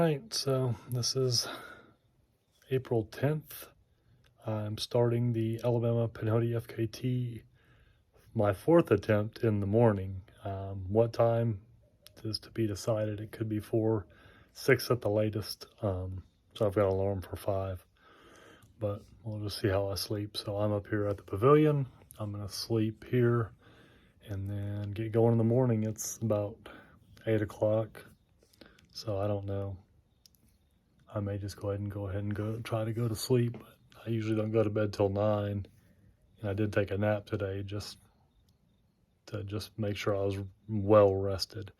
right, so this is April 10th. I'm starting the Alabama Pinhoti FKT, my fourth attempt in the morning. What time is to be decided. It could be 4, 6 at the latest. So I've got an alarm for 5, but we'll just see how I sleep. So I'm up here at the pavilion. I'm gonna sleep here and then get going in the morning. It's about 8 o'clock. So I don't know. I may just go ahead and try to go to sleep. I usually don't go to bed till 9. And I did take a nap today just to make sure I was well rested.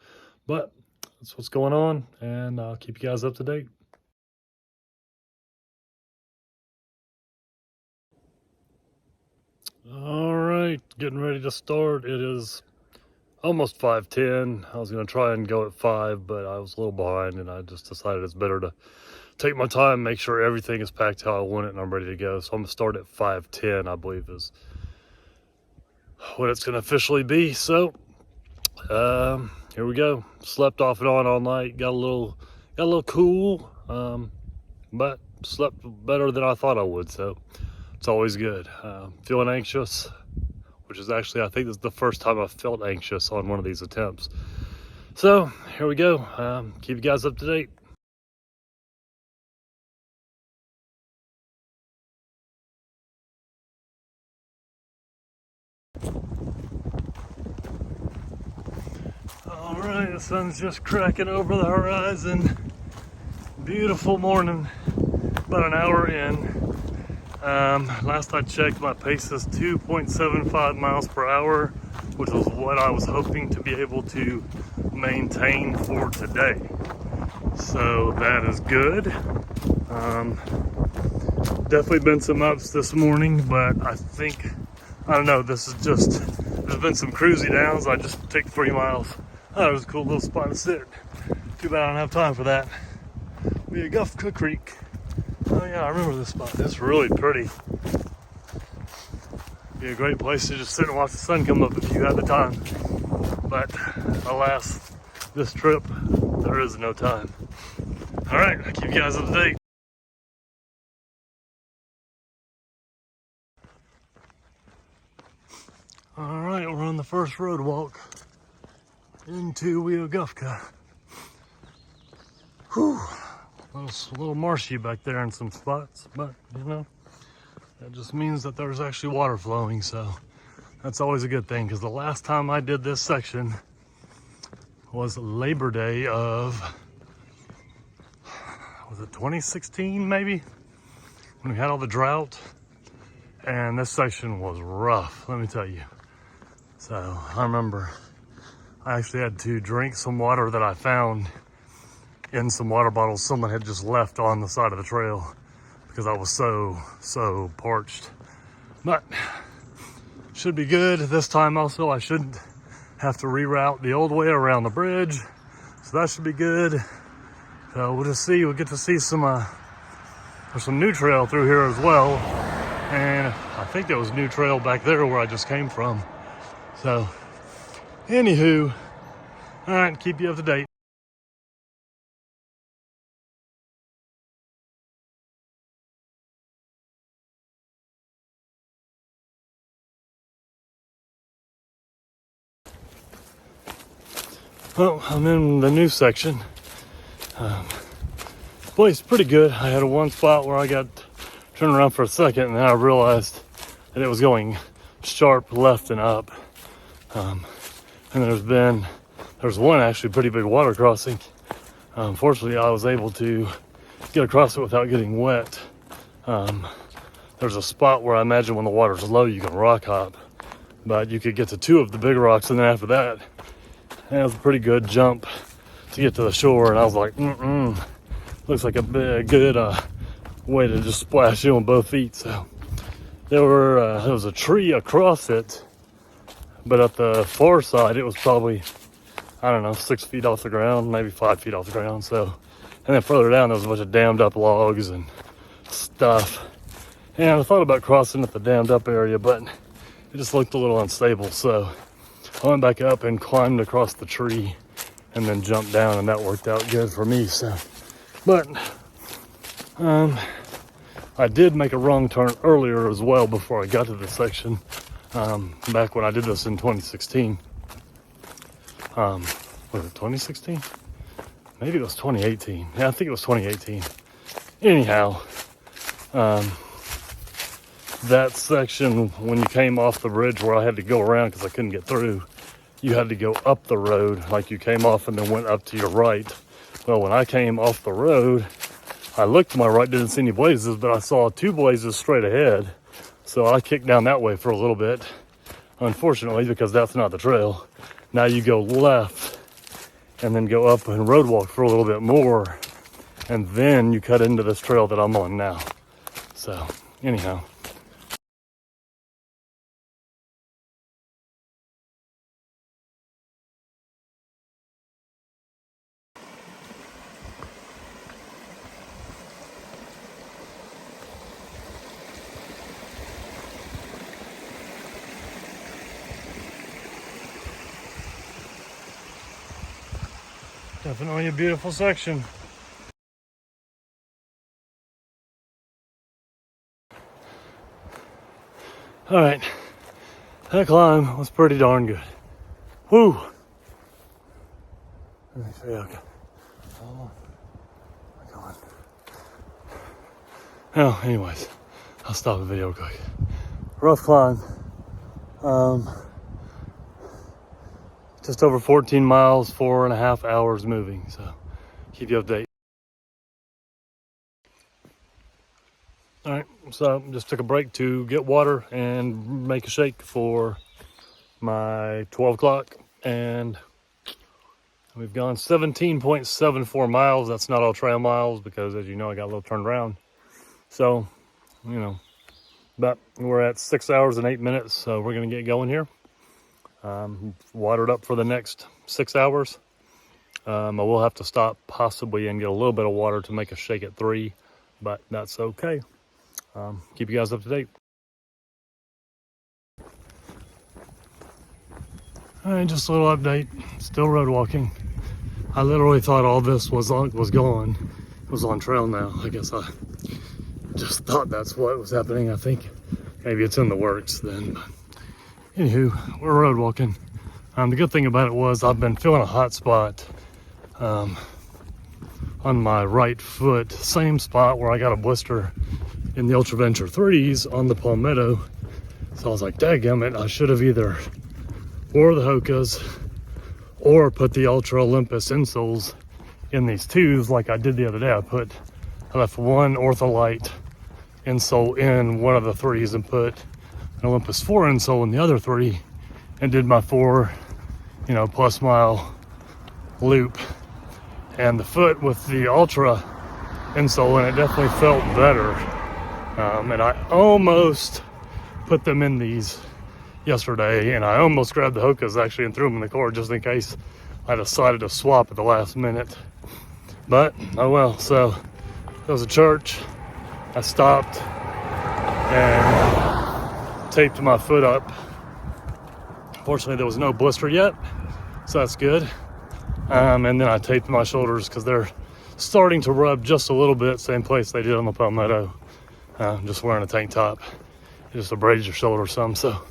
But that's what's going on, and I'll keep you guys up to date. All right, getting ready to start. It is almost 5:10. I was going to try and go at 5, but I was a little behind, and I just decided it's better to take my time, make sure everything is packed how I want it, and I'm ready to go. So I'm going to start at 5:10, I believe is what it's going to officially be. So here we go. Slept off and on all night. Got a little cool, but slept better than I thought I would. So it's always good. Feeling anxious, which is actually, I think this is the first time I've felt anxious on one of these attempts. So here we go. Keep you guys up to date. All right, the sun's just cracking over the horizon. Beautiful morning, about an hour in. Last I checked, my pace is 2.75 miles per hour, which was what I was hoping to be able to maintain for today. So that is good. Definitely been some ups this morning, but I don't know, this is just, there's been some cruisy downs. I just took 3 miles. Oh, it was a cool little spot to sit. Too bad I don't have time for that. We had Gulf Creek. Oh yeah, I remember this spot. It's really pretty. Be a great place to just sit and watch the sun come up if you had the time. But alas, this trip, there is no time. All right, I'll keep you guys up to date. All right, we're on the first road walk into Weogufka. Whew, a little marshy back there in some spots, but you know, that just means that there's actually water flowing, so that's always a good thing, because the last time I did this section was Labor Day of, was it 2016 maybe? When we had all the drought, and this section was rough, let me tell you. So I remember I actually had to drink some water that I found in some water bottles someone had just left on the side of the trail because I was so parched. But should be good this time. Also, I shouldn't have to reroute the old way around the bridge, so that should be good. So we'll just see. We'll get to see some there's some new trail through here as well, and I think there was new trail back there where I just came from. So anywho, all right, keep you up to date. Well, I'm in the new section. Place is pretty good. I had one spot where I got turned around for a second, and then I realized that it was going sharp left and up. And there's one actually pretty big water crossing. Fortunately, I was able to get across it without getting wet. There's a spot where I imagine when the water's low, you can rock hop, but you could get to 2 of the big rocks, and then after that, it was a pretty good jump to get to the shore. And I was like, looks like a good way to just splash in with both feet. So there was a tree across it, but at the far side, it was probably, I don't know, 6 feet off the ground, maybe 5 feet off the ground. So, and then further down, there was a bunch of dammed up logs and stuff. And I thought about crossing at the dammed up area, but it just looked a little unstable. So I went back up and climbed across the tree and then jumped down, and that worked out good for me. So But I did make a wrong turn earlier as well before I got to this section, back when I did this in 2016. Was it 2016? Maybe it was 2018. Yeah, I think it was 2018. Anyhow, that section, when you came off the bridge where I had to go around because I couldn't get through, you had to go up the road, like you came off and then went up to your right. Well, when I came off the road, I looked to my right, didn't see any blazes, but I saw 2 blazes straight ahead. So I kicked down that way for a little bit, unfortunately, because that's not the trail. Now you go left and then go up and road walk for a little bit more, and then you cut into this trail that I'm on now. So anyhow. Definitely a beautiful section. All right, that climb was pretty darn good. Woo! Let me see, okay. Oh, come on. Well, anyways, I'll stop the video real quick. Rough climb. Just over 14 miles, 4.5 hours moving. So keep you updated. All right, so just took a break to get water and make a shake for my 12 o'clock. And we've gone 17.74 miles. That's not all trail miles because, as you know, I got a little turned around. So, you know, but we're at 6 hours and 8 minutes. So we're going to get going here. Watered up for the next 6 hours. I will have to stop possibly and get a little bit of water to make a shake at 3, but that's okay. Keep you guys up to date. All right, just a little update. Still road walking. I literally thought all this was gone. It was on trail now. I guess I just thought that's what was happening. I think maybe it's in the works then. But anywho, we're road walking. The good thing about it was I've been feeling a hot spot on my right foot. Same spot where I got a blister in the Ultra Venture 3s on the Palmetto. So I was like, dadgummit, I should have either wore the Hokas or put the Ultra Olympus insoles in these 2s like I did the other day. I left one Ortholite insole in one of the 3s and put an Olympus 4 insole in the other 3 and did my 4, plus mile loop. And the foot with the Ultra insole in it definitely felt better. And I almost put them in these yesterday, and I almost grabbed the Hokas actually and threw them in the car just in case I decided to swap at the last minute. But, oh well. So there was a church. I stopped and taped my foot up. Fortunately, there was no blister yet, so that's good. And then I taped my shoulders because they're starting to rub just a little bit, same place they did on the Palmetto. Just wearing a tank top. It just abrades your shoulder some. So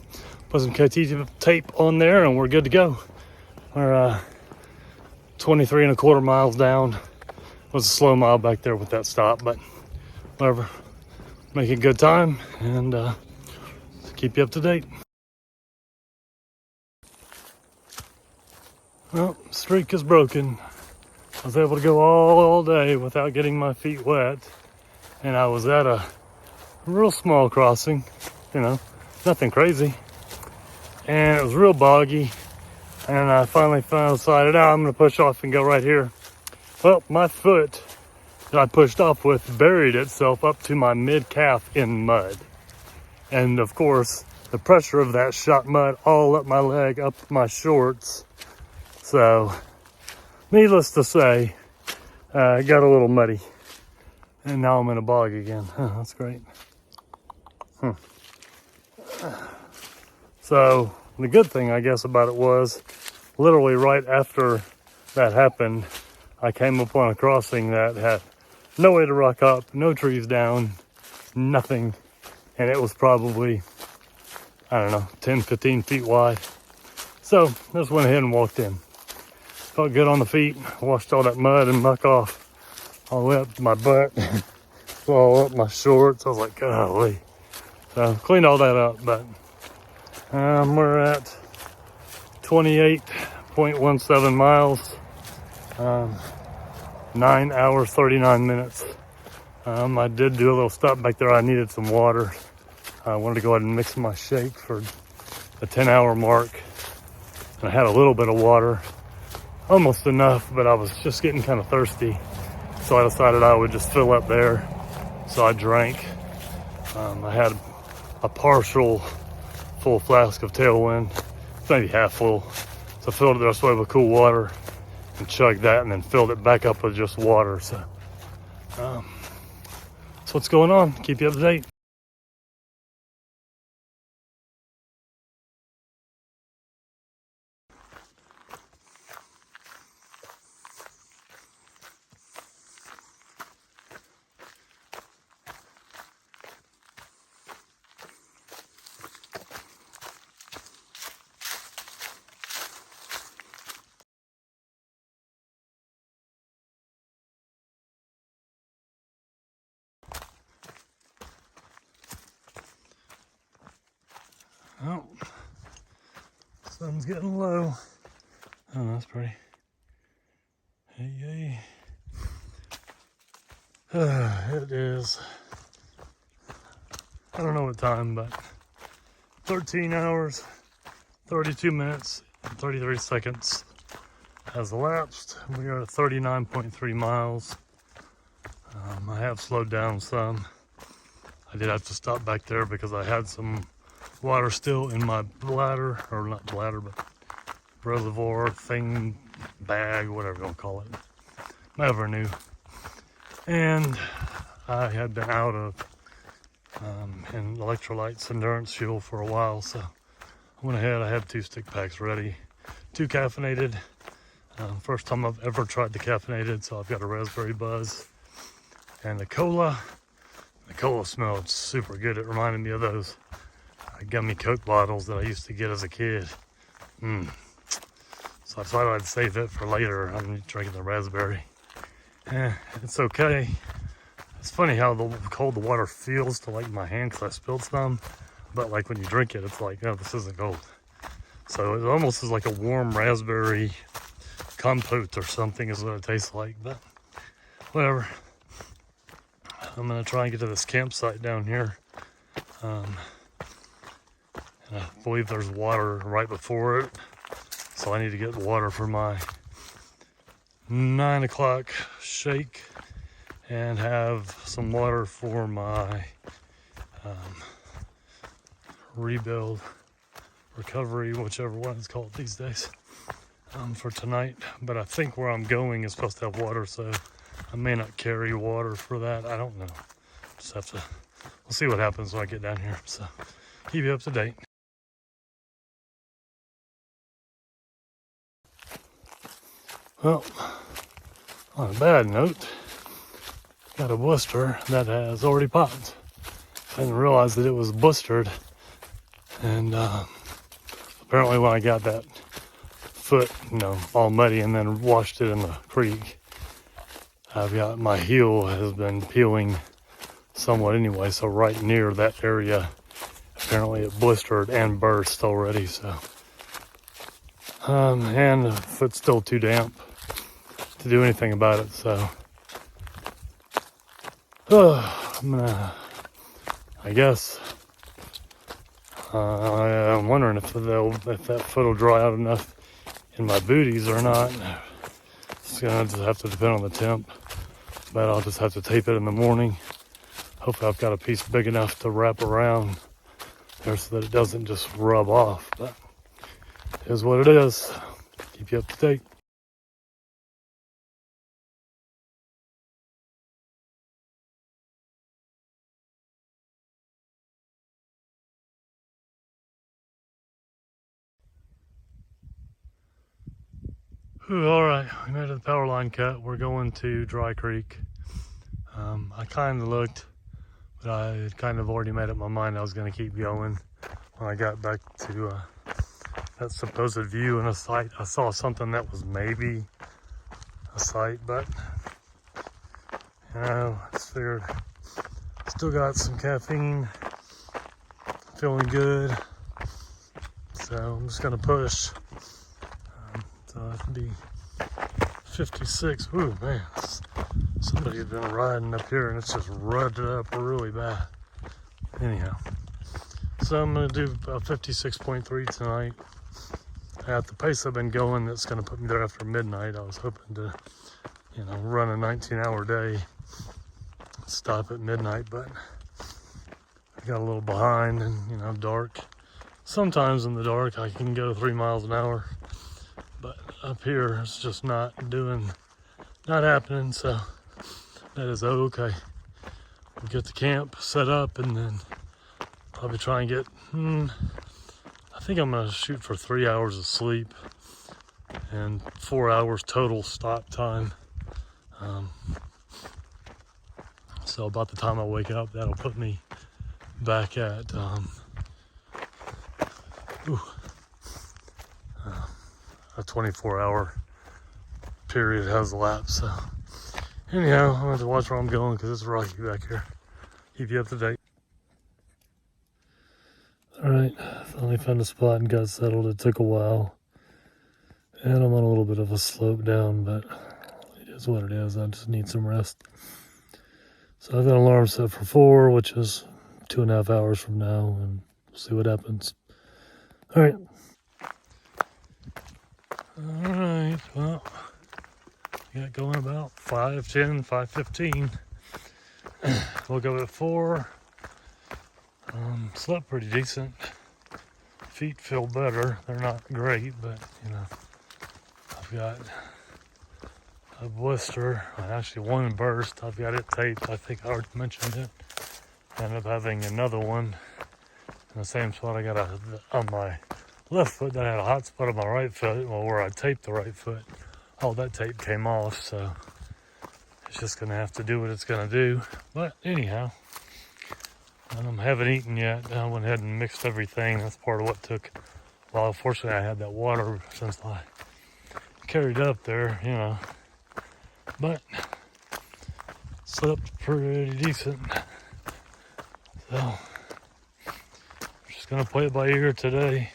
put some FKT tape on there and we're good to go. We're 23.25 miles down. It was a slow mile back there with that stop, but whatever. Making good time and keep you up to date. Well, streak is broken. I was able to go all day without getting my feet wet, and I was at a real small crossing, nothing crazy, and it was real boggy, and I finally decided, I'm going to push off and go right here. Well, my foot that I pushed off with buried itself up to my mid-calf in mud, and of course the pressure of that shot mud all up my leg, up my shorts. So needless to say, it got a little muddy, and now I'm in a bog again. That's great. So the good thing, I guess, about it was literally right after that happened, I came upon a crossing that had no way to rock up, no trees down, nothing. And it was probably, I don't know, 10, 15 feet wide. So I just went ahead and walked in. Felt good on the feet, washed all that mud and muck off all the way up to my butt, all up my shorts. I was like, golly. So cleaned all that up, but we're at 28.17 miles, 9 hours, 39 minutes. I did do a little stop back there. I needed some water. I wanted to go ahead and mix my shake for the 10-hour mark. And I had a little bit of water, almost enough, but I was just getting kind of thirsty. So I decided I would just fill up there. So I drank. I had a partial full flask of Tailwind, maybe half full. So I filled it the rest of it with cool water and chugged that, and then filled it back up with just water. So that's what's going on. Keep you up to date. Oh, sun's getting low. Oh, that's pretty. Hey. It is, I don't know what time, but 13 hours, 32 minutes, and 33 seconds has elapsed. We are at 39.3 miles. I have slowed down some. I did have to stop back there because I had some water still in my bladder, or not bladder, but reservoir thing, bag, whatever you want to call it. Never knew. And I had been out of in electrolytes endurance fuel for a while, so I went ahead. I had 2 stick packs ready, 2 caffeinated. First time I've ever tried the caffeinated, so I've got a raspberry buzz and the cola. The cola smelled super good. It reminded me of those gummy Coke bottles that I used to get as a kid. So I thought I'd save it for later. I'm drinking the raspberry. It's okay. It's funny how cold the water feels to like my hand, because I spilled some, but like when you drink it, it's like, oh, this isn't cold. So it almost is like a warm raspberry compote or something is what it tastes like, but whatever. I'm gonna try and get to this campsite down here. And I believe there's water right before it, so I need to get water for my 9 o'clock shake and have some water for my rebuild, recovery, whichever one it's called these days, for tonight. But I think where I'm going is supposed to have water, so I may not carry water for that. I don't know. Just have to, we'll see what happens when I get down here. So keep you up to date. Well, on a bad note, got a blister that has already popped. I didn't realize that it was blistered, and apparently when I got that foot, all muddy and then washed it in the creek, I've got my heel has been peeling somewhat anyway, so right near that area, apparently it blistered and burst already, so. And the foot's still too damp to do anything about it, so. I'm gonna, I guess, I'm wondering if that foot will dry out enough in my booties or not. It's gonna just have to depend on the temp, but I'll just have to tape it in the morning. Hopefully I've got a piece big enough to wrap around there so that it doesn't just rub off, but it is what it is. Keep you up to date. All right, we made it to the power line cut. We're going to Dry Creek. I kind of looked, but I had kind of already made up my mind I was going to keep going. When I got back to that supposed view in a site, I saw something that was maybe a site, but you know, I just figured still got some caffeine, feeling good, so I'm just gonna push. So it'll be 56. Ooh, man, somebody had been riding up here and it's just rutted up really bad. Anyhow, so I'm gonna do about 56.3 tonight. At the pace I've been going, that's gonna put me there after midnight. I was hoping to, you know, run a 19-hour day, stop at midnight, but I got a little behind and, you know, dark. Sometimes in the dark I can go 3 miles an hour, but up here it's just not happening, so that is okay. We'll get the camp set up and then probably try and get, I think I'm gonna shoot for 3 hours of sleep and 4 hours total stop time. So about the time I wake up, that'll put me back at a 24-hour period has elapsed. So anyhow, I'm gonna have to watch where I'm going because it's rocky back here. Keep you up to date. All right, finally found a spot and got settled. It took a while, and I'm on a little bit of a slope down, but it is what it is. I just need some rest. So I've got an alarm set for 4, which is 2.5 hours from now, and we'll see what happens. All right. All right, well, got going about 5:10, 5:15. Woke up at 4. Slept pretty decent. Feet feel better. They're not great, but you know, I've got a blister. Actually, one burst. I've got it taped. I think I already mentioned it. I ended up having another one in the same spot. I got on my left foot that I had a hot spot on my right foot. Well, where I taped the right foot, all that tape came off, so it's just gonna have to do what it's gonna do. But anyhow, I haven't eaten yet. I went ahead and mixed everything. That's part of what took. Well, fortunately, I had that water since I carried up there, you know. But slept pretty decent. So I'm just gonna play it by ear today.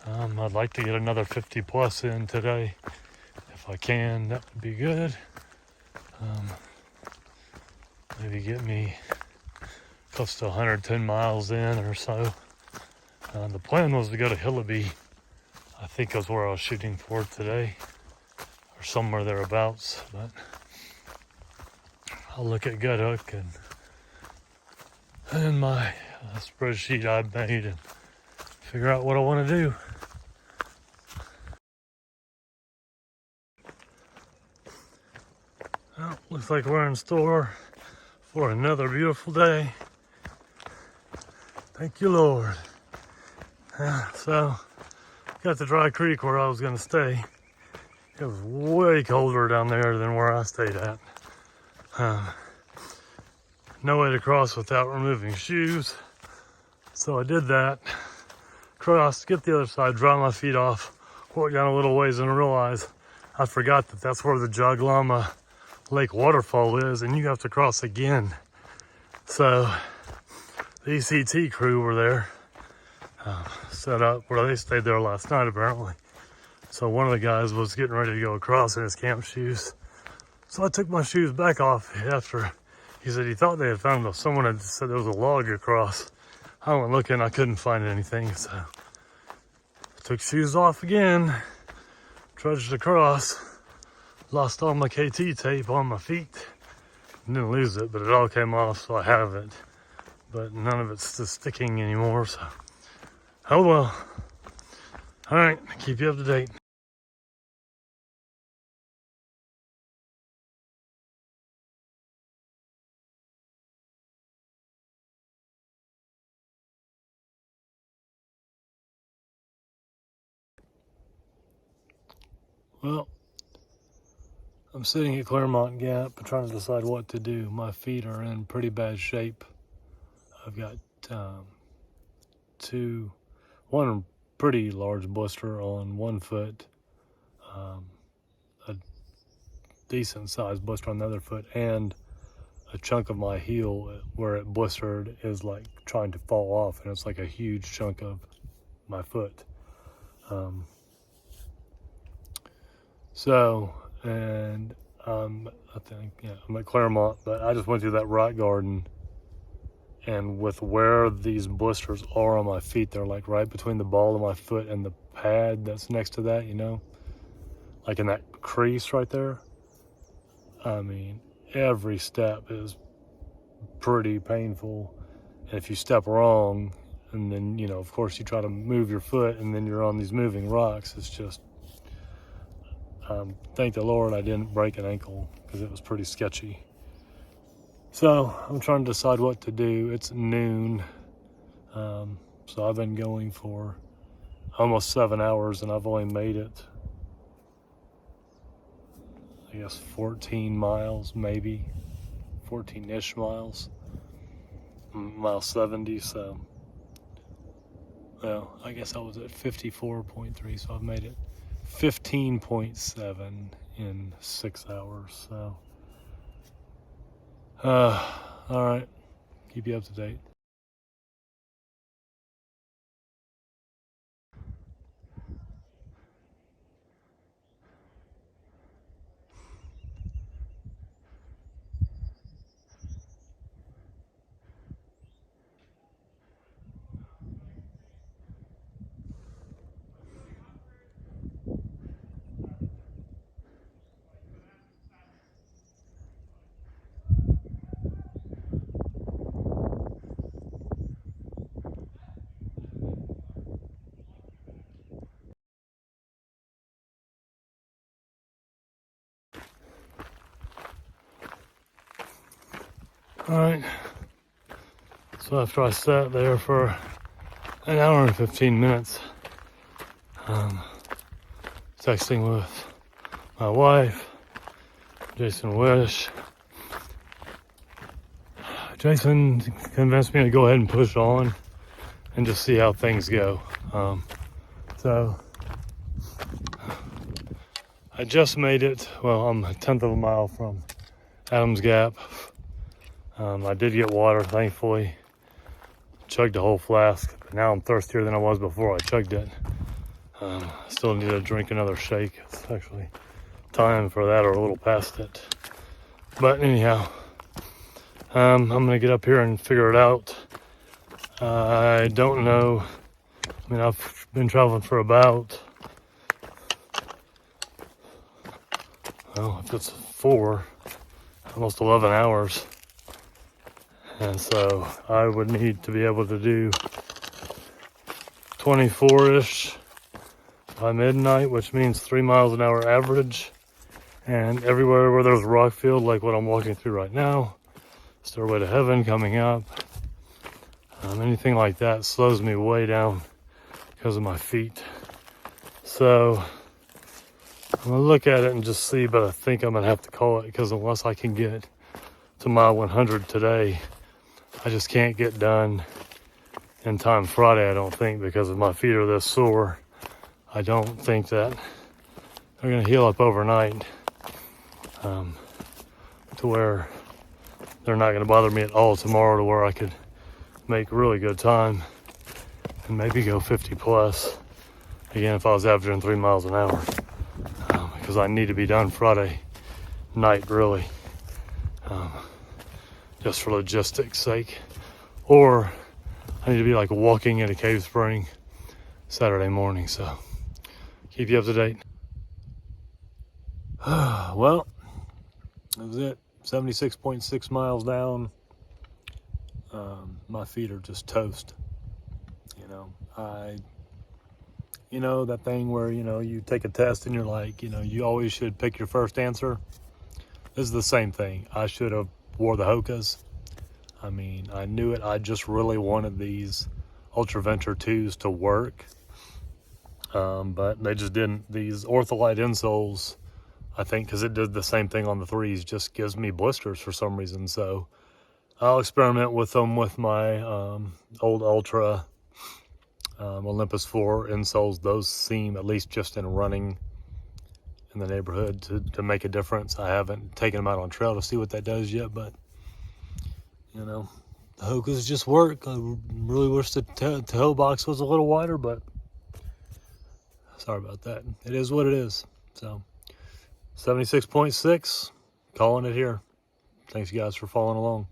I'd like to get another 50 plus in today. If I can, that would be good. Maybe get me close to 110 miles in or so. The plan was to go to Hillaby. I think was where I was shooting for today, or somewhere thereabouts. But I'll look at Gut Hook and my spreadsheet I've made and figure out what I want to do. Well, looks like we're in store for another beautiful day. Thank you, Lord. So, got to Dry Creek where I was going to stay. It was way colder down there than where I stayed at. No way to cross without removing shoes. So I did that. Crossed, get the other side, dry my feet off, walk down a little ways and realize I forgot that that's where the Joglama Lake waterfall is and you have to cross again. So the ECT crew were there, set up where they stayed there last night apparently. So one of the guys was getting ready to go across in his camp shoes. So I took my shoes back off after he said he thought they had found them. Someone had said there was a log across. I went looking, I couldn't find anything. So I took shoes off again, trudged across, lost all my KT tape on my feet. Didn't lose it, but it all came off, so I have it. But none of it's still sticking anymore, so oh well. All right, keep you up to date. Well, I'm sitting at Claremont Gap trying to decide what to do. My feet are in pretty bad shape. I've got one pretty large blister on one foot, a decent sized blister on the other foot, and a chunk of my heel where it blistered is like trying to fall off, and it's like a huge chunk of my foot. I think, yeah, I'm at Claremont, but I just went through that rock garden, and with where these blisters are on my feet, they're like right between the ball of my foot and the pad that's next to that, you know, like in that crease right there. I mean, every step is pretty painful, and if you step wrong, and then, you know, of course you try to move your foot and then you're on these moving rocks, it's just, thank the Lord I didn't break an ankle, because it was pretty sketchy. So I'm trying to decide what to do. It's noon, so I've been going for almost 7 hours, and I've only made it, I guess, 14 miles, maybe 14-ish miles, mile 70. So, well, I guess I was at 54.3, so I've made it 15.7 in 6 hours. So, all right, keep you up to date. All right, so after I sat there for an hour and 15 minutes, texting with my wife, Jason Wish, Jason convinced me to go ahead and push on and just see how things go. So I just made it. Well, I'm a 10th of a mile from Adams Gap. I did get water, thankfully. Chugged a whole flask, but now I'm thirstier than I was before I chugged it. Still need to drink another shake. It's actually time for that, or a little past it. But anyhow, I'm gonna get up here and figure it out. I don't know. I mean, I've been traveling for about, well, if it's 4, almost 11 hours. And so I would need to be able to do 24-ish by midnight, which means 3 miles an hour average. And everywhere where there's a rock field, like what I'm walking through right now, Stairway to Heaven coming up, anything like that slows me way down because of my feet. So I'm gonna look at it and just see, but I think I'm gonna have to call it, because unless I can get to mile 100 today, I just can't get done in time Friday, I don't think, because if my feet are this sore. I don't think that they're gonna heal up overnight, to where they're not gonna bother me at all tomorrow, to where I could make really good time and maybe go 50 plus again if I was averaging 3 miles an hour, because I need to be done Friday night, really, just for logistics sake, or I need to be like walking in a cave spring Saturday morning. So keep you up to date. Well, that was it. 76.6 miles down. My feet are just toast. You know, that thing where, you take a test and you're like, you always should pick your first answer. This is the same thing. I should have wore the Hokas. I mean, I knew it. I just really wanted these Ultra Venture 2s to work. But they just didn't. These Ortholite insoles I think because it did the same thing on the 3s, just gives me blisters for some reason. So I'll experiment with them with my old Ultra Olympus 4 insoles. Those seem, at least just in running in the neighborhood, to make a difference. I haven't taken them out on trail to see what that does yet, but you know, the Hokas just work. I really wish the toe box was a little wider, but sorry about that. It is what it is. So 76.6, calling it here. Thanks guys for following along.